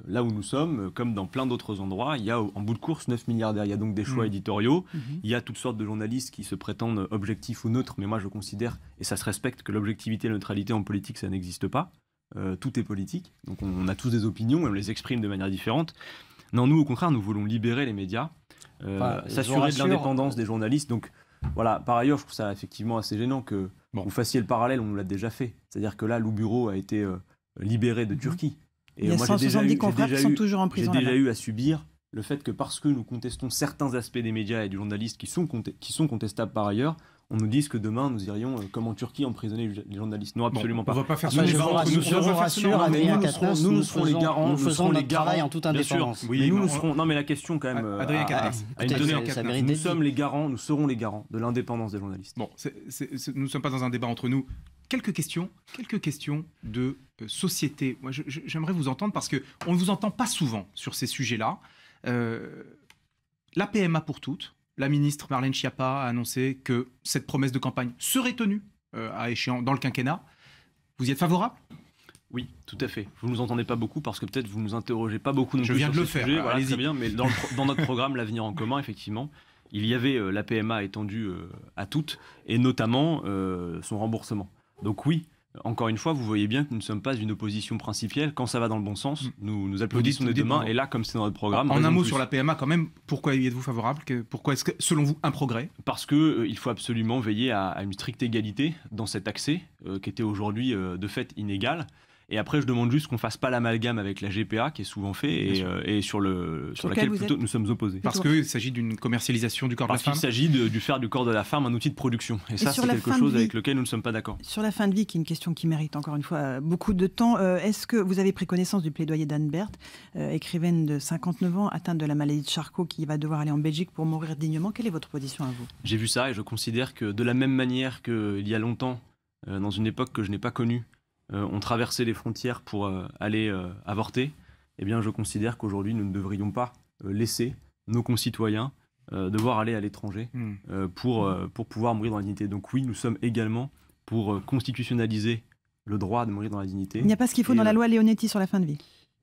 là où nous sommes, comme dans plein d'autres endroits, il y a en bout de course 9 milliardaires. Il y a donc des choix éditoriaux, il y a toutes sortes de journalistes qui se prétendent objectifs ou neutres, mais moi je considère, et ça se respecte, que l'objectivité et la neutralité en politique, ça n'existe pas. Tout est politique, donc on a tous des opinions et on les exprime de manière différente. Non, nous au contraire, nous voulons libérer les médias, s'assurer de l'indépendance des journalistes. Donc voilà, par ailleurs, je trouve ça effectivement assez gênant que vous fassiez le parallèle, on nous l'a déjà fait. C'est-à-dire que là, Lou Bureau a été libéré de Turquie. Et il y a 170 confrères qui sont toujours en prison. J'ai déjà eu à subir le fait que parce que nous contestons certains aspects des médias et du journaliste qui sont contestables par ailleurs, on nous dise que demain nous irions, comme en Turquie, emprisonner les journalistes. Non, absolument pas. On ne va pas faire ça. Je vous rassure, Adrien Quatennens, nous serons les garants. Nous faisons notre travail en toute indépendance. Oui, mais nous serons. Non, mais la question quand même. Adrien Quatennens. Nous sommes les garants, nous serons les garants de l'indépendance des journalistes. Bon, nous ne sommes pas dans un débat entre nous. Quelques questions de société. Moi, j'aimerais vous entendre parce qu'on ne vous entend pas souvent sur ces sujets-là. La PMA pour toutes. La ministre Marlène Schiappa a annoncé que cette promesse de campagne serait tenue à échéance dans le quinquennat. Vous y êtes favorable? Oui, tout à fait. Vous ne nous entendez pas beaucoup parce que peut-être vous ne nous interrogez pas beaucoup non plus. Je viens de le faire. Voilà, très bien, mais dans notre programme L'Avenir en commun, effectivement, il y avait la PMA étendue à toutes et notamment son remboursement. Donc oui, encore une fois, vous voyez bien que nous ne sommes pas une opposition principielle. Quand ça va dans le bon sens, nous applaudissons des deux mains. Et là, comme c'est dans notre programme... En un mot sur la PMA quand même, pourquoi y êtes-vous favorable? Pourquoi est-ce que, selon vous, un progrès? Parce qu'il faut absolument veiller à une stricte égalité dans cet accès, qui était aujourd'hui de fait inégal. Et après, je demande juste qu'on ne fasse pas l'amalgame avec la GPA, qui est souvent fait, et sur laquelle plutôt nous sommes opposés. Parce qu'il s'agit d'une commercialisation du corps de la femme. Parce qu'il s'agit du faire du corps de la femme un outil de production. Et ça, c'est quelque chose avec lequel nous ne sommes pas d'accord. Sur la fin de vie, qui est une question qui mérite encore une fois beaucoup de temps, est-ce que vous avez pris connaissance du plaidoyer d'Anne Berthe, écrivaine de 59 ans, atteinte de la maladie de Charcot, qui va devoir aller en Belgique pour mourir dignement? Quelle est votre position à vous? J'ai vu ça et je considère que de la même manière qu'il y a longtemps, dans une époque que je n'ai pas connue, on traversait les frontières pour aller avorter, eh bien je considère qu'aujourd'hui nous ne devrions pas laisser nos concitoyens devoir aller à l'étranger pour pouvoir mourir dans la dignité. Donc oui, nous sommes également pour constitutionnaliser le droit de mourir dans la dignité. Il n'y a pas ce qu'il faut dans la loi Leonetti sur la fin de vie.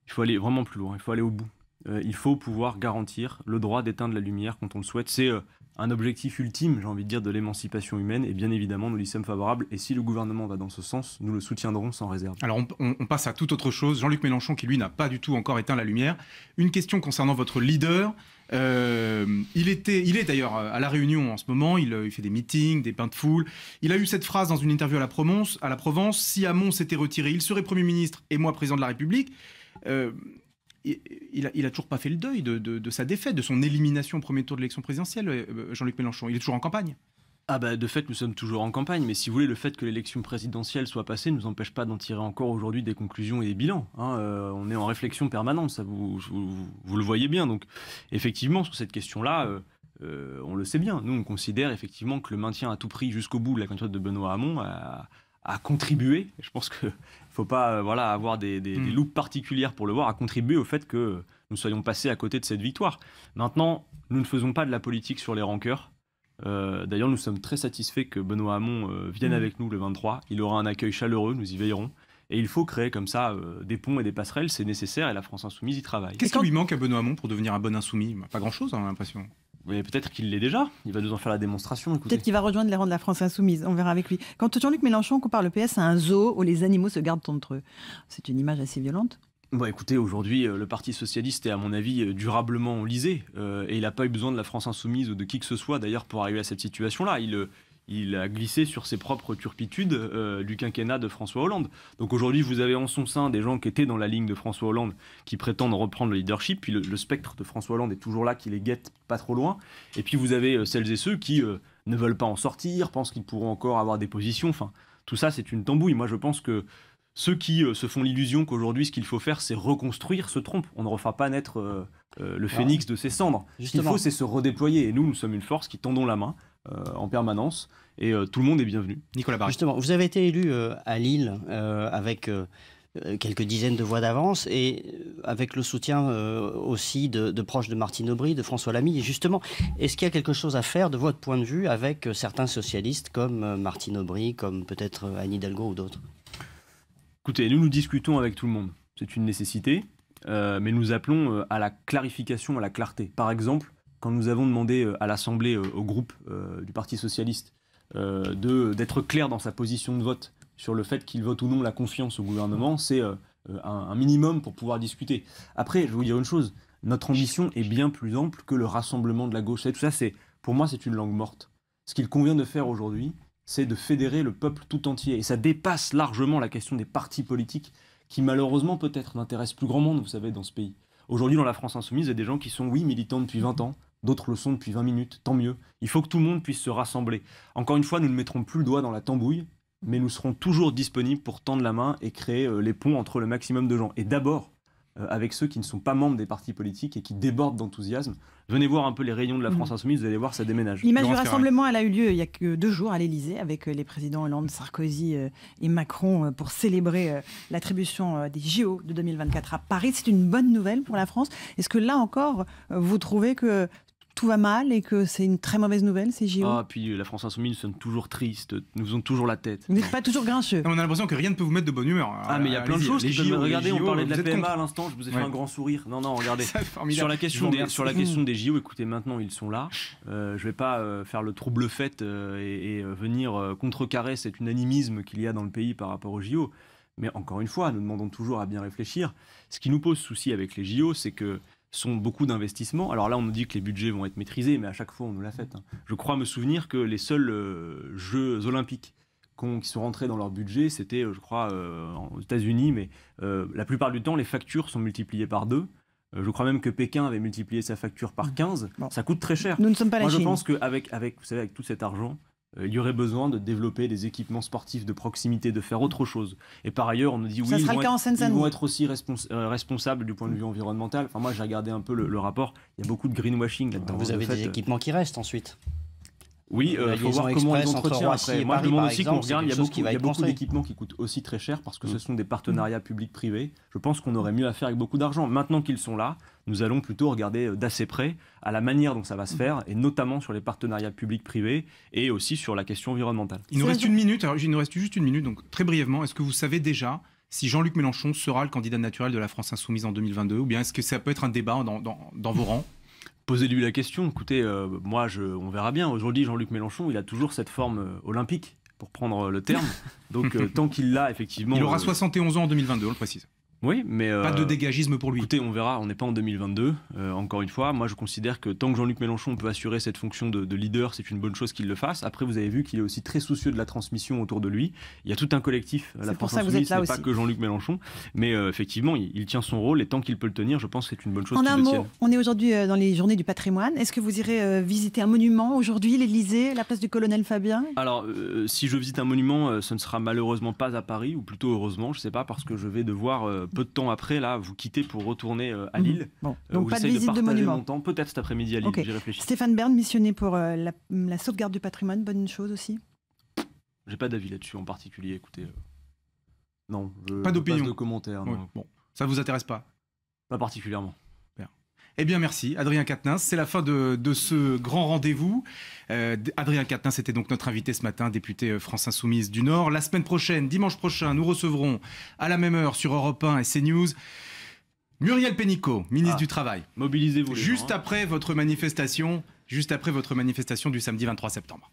Il faut aller vraiment plus loin, il faut aller au bout. Il faut pouvoir garantir le droit d'éteindre la lumière quand on le souhaite. C'est un objectif ultime, j'ai envie de dire, de l'émancipation humaine. Et bien évidemment, nous y sommes favorables. Et si le gouvernement va dans ce sens, nous le soutiendrons sans réserve. Alors on passe à toute autre chose. Jean-Luc Mélenchon, qui lui n'a pas du tout encore éteint la lumière. Une question concernant votre leader. Il est d'ailleurs à La Réunion en ce moment. Il fait des meetings, des bains de foule. Il a eu cette phrase dans une interview à la Provence. Si Hamon s'était retiré, il serait Premier ministre et moi Président de la République. Il a toujours pas fait le deuil de sa défaite, de son élimination au premier tour de l'élection présidentielle, Jean-Luc Mélenchon. Il est toujours en campagne. Ah bah de fait, nous sommes toujours en campagne, mais si vous voulez, le fait que l'élection présidentielle soit passée ne nous empêche pas d'en tirer encore aujourd'hui des conclusions et des bilans. On est en réflexion permanente, ça vous le voyez bien. Donc effectivement, sur cette question-là, on le sait bien. Nous, on considère effectivement que le maintien à tout prix jusqu'au bout de la candidature de Benoît Hamon a contribué, je pense qu'il ne faut pas avoir des loupes particulières pour le voir, a contribué au fait que nous soyons passés à côté de cette victoire. Maintenant, nous ne faisons pas de la politique sur les rancœurs. D'ailleurs, nous sommes très satisfaits que Benoît Hamon vienne avec nous le 23. Il aura un accueil chaleureux, nous y veillerons. Et il faut créer comme ça des ponts et des passerelles, c'est nécessaire et la France Insoumise y travaille. Qu'est-ce qui lui manque à Benoît Hamon pour devenir un bon insoumis? Pas grand-chose, on a l'impression. Mais peut-être qu'il l'est déjà. Il va nous en faire la démonstration. Écoutez. Peut-être qu'il va rejoindre les rangs de la France insoumise. On verra avec lui. Quand Jean-Luc Mélenchon compare le PS à un zoo où les animaux se gardent entre eux, c'est une image assez violente. Bon, écoutez, aujourd'hui, le Parti socialiste est, à mon avis, durablement enlisé. Et il n'a pas eu besoin de la France insoumise ou de qui que ce soit, d'ailleurs, pour arriver à cette situation-là. Il a glissé sur ses propres turpitudes du quinquennat de François Hollande. Donc aujourd'hui, vous avez en son sein des gens qui étaient dans la ligne de François Hollande, qui prétendent reprendre le leadership, puis le spectre de François Hollande est toujours là, qui les guette pas trop loin. Et puis vous avez celles et ceux qui ne veulent pas en sortir, pensent qu'ils pourront encore avoir des positions. Enfin, tout ça, c'est une tambouille. Moi, je pense que ceux qui se font l'illusion qu'aujourd'hui, ce qu'il faut faire, c'est reconstruire, se trompent. On ne refera pas naître le phénix de ses cendres. Justement. Ce qu'il faut, c'est se redéployer. Et nous sommes une force qui tendons la main en permanence. Et tout le monde est bienvenu. Nicolas Barré. Justement, vous avez été élu à Lille avec quelques dizaines de voix d'avance et avec le soutien aussi de proches de Martine Aubry, de François Lamy. Et justement, est-ce qu'il y a quelque chose à faire de votre point de vue avec certains socialistes comme Martine Aubry, comme peut-être Anne Hidalgo ou d'autres? Écoutez, nous discutons avec tout le monde. C'est une nécessité, mais nous appelons à la clarification, à la clarté. Par exemple, quand nous avons demandé à l'Assemblée, au groupe du Parti socialiste, d'être clair dans sa position de vote sur le fait qu'il vote ou non la confiance au gouvernement, c'est un minimum pour pouvoir discuter. Après, je vais vous dire une chose, notre ambition est bien plus ample que le rassemblement de la gauche. Et tout ça, pour moi, c'est une langue morte. Ce qu'il convient de faire aujourd'hui, c'est de fédérer le peuple tout entier. Et ça dépasse largement la question des partis politiques qui, malheureusement, peut-être n'intéressent plus grand monde, vous savez, dans ce pays. Aujourd'hui, dans la France insoumise, il y a des gens qui sont, oui, militants depuis 20 ans, d'autres le sont depuis 20 minutes, tant mieux. Il faut que tout le monde puisse se rassembler. Encore une fois, nous ne mettrons plus le doigt dans la tambouille, mais nous serons toujours disponibles pour tendre la main et créer les ponts entre le maximum de gens. Et d'abord, avec ceux qui ne sont pas membres des partis politiques et qui débordent d'enthousiasme. Venez voir un peu les rayons de la France insoumise, vous allez voir, ça déménage. L'image du rassemblement, elle a eu lieu il y a que 2 jours à l'Élysée avec les présidents Hollande, Sarkozy et Macron pour célébrer l'attribution des JO de 2024 à Paris. C'est une bonne nouvelle pour la France. Est-ce que là encore, vous trouvez que tout va mal et que c'est une très mauvaise nouvelle, ces JO? Ah, puis la France insoumise, nous sommes toujours tristes, nous faisons toujours la tête. Vous n'êtes pas toujours grincheux. On a l'impression que rien ne peut vous mettre de bonne humeur. Ah, mais il y a plein de choses qui peuvent... Regardez, on parlait de la PMA contre. à l'instant, je vous ai fait un grand sourire. Non, regardez. Sur la question des JO, écoutez, maintenant ils sont là. Je ne vais pas faire le trouble-fête et venir contrecarrer cet unanimisme qu'il y a dans le pays par rapport aux JO. Mais encore une fois, nous demandons toujours à bien réfléchir. Ce qui nous pose souci avec les JO, c'est que sont beaucoup d'investissements. Alors là, on nous dit que les budgets vont être maîtrisés, mais à chaque fois, on nous l'a fait. Je crois me souvenir que les seuls Jeux olympiques qui sont rentrés dans leur budget, c'était, je crois, aux États-Unis, mais la plupart du temps, les factures sont multipliées par 2. Je crois même que Pékin avait multiplié sa facture par 15. Bon. Ça coûte très cher. Nous ne sommes pas la Chine. Je pense qu'avec vous savez, avec tout cet argent, il y aurait besoin de développer des équipements sportifs de proximité, de faire autre chose. Et par ailleurs, on nous dit oui, ils vont être aussi responsables du point de vue environnemental. Enfin, moi, j'ai regardé un peu le rapport. Il y a beaucoup de greenwashing là-dedans. Vous avez des équipements qui restent ensuite. Oui, il faut voir comment ils entretiennent après. Moi, je demande aussi qu'on regarde, il y a beaucoup d'équipements qui coûtent aussi très cher parce que ce sont des partenariats publics-privés. Je pense qu'on aurait mieux à faire avec beaucoup d'argent. Maintenant qu'ils sont là, nous allons plutôt regarder d'assez près à la manière dont ça va se faire, et notamment sur les partenariats publics-privés et aussi sur la question environnementale. Il nous reste 1 minute, alors il nous reste juste 1 minute, donc très brièvement, est-ce que vous savez déjà si Jean-Luc Mélenchon sera le candidat naturel de la France insoumise en 2022, ou bien est-ce que ça peut être un débat dans vos rangs? Posez-lui la question. Écoutez, moi, on verra bien. Aujourd'hui, Jean-Luc Mélenchon, il a toujours cette forme olympique, pour prendre le terme. Donc, tant qu'il l'a, effectivement... Il aura 71 ans en 2022, on le précise. Oui, mais... pas de dégagisme pour lui. Écoutez, on verra, on n'est pas en 2022. Encore une fois, moi je considère que tant que Jean-Luc Mélenchon peut assurer cette fonction de leader, c'est une bonne chose qu'il le fasse. Après, vous avez vu qu'il est aussi très soucieux de la transmission autour de lui. Il y a tout un collectif, la France insoumise, ce n'est pas que Jean-Luc Mélenchon. Mais effectivement, il tient son rôle et tant qu'il peut le tenir, je pense que c'est une bonne chose qu'il le tienne. On est aujourd'hui dans les journées du patrimoine. Est-ce que vous irez visiter un monument aujourd'hui, l'Élysée, la place du Colonel Fabien? Alors, si je visite un monument, ce ne sera malheureusement pas à Paris, ou plutôt heureusement, je ne sais pas, parce que je vais devoir peu de temps après, là, vous quitter pour retourner à Lille. Bon. Donc pas de visite de monument. Peut-être cet après-midi à Lille, okay. J'y réfléchis. Stéphane Bern, missionné pour la sauvegarde du patrimoine, bonne chose aussi? J'ai pas d'avis là-dessus en particulier, écoutez. Non, pas d'opinion. Pas de commentaires. Ouais, bon. Ça vous intéresse pas? Pas particulièrement. Eh bien, merci, Adrien Quatennens. C'est la fin de ce grand rendez-vous. Adrien Quatennens était donc notre invité ce matin, député France Insoumise du Nord. La semaine prochaine, dimanche prochain, nous recevrons à la même heure sur Europe 1 et CNews Muriel Pénicaud, ministre du Travail. Mobilisez-vous. Juste après votre manifestation juste après votre manifestation du samedi 23 septembre.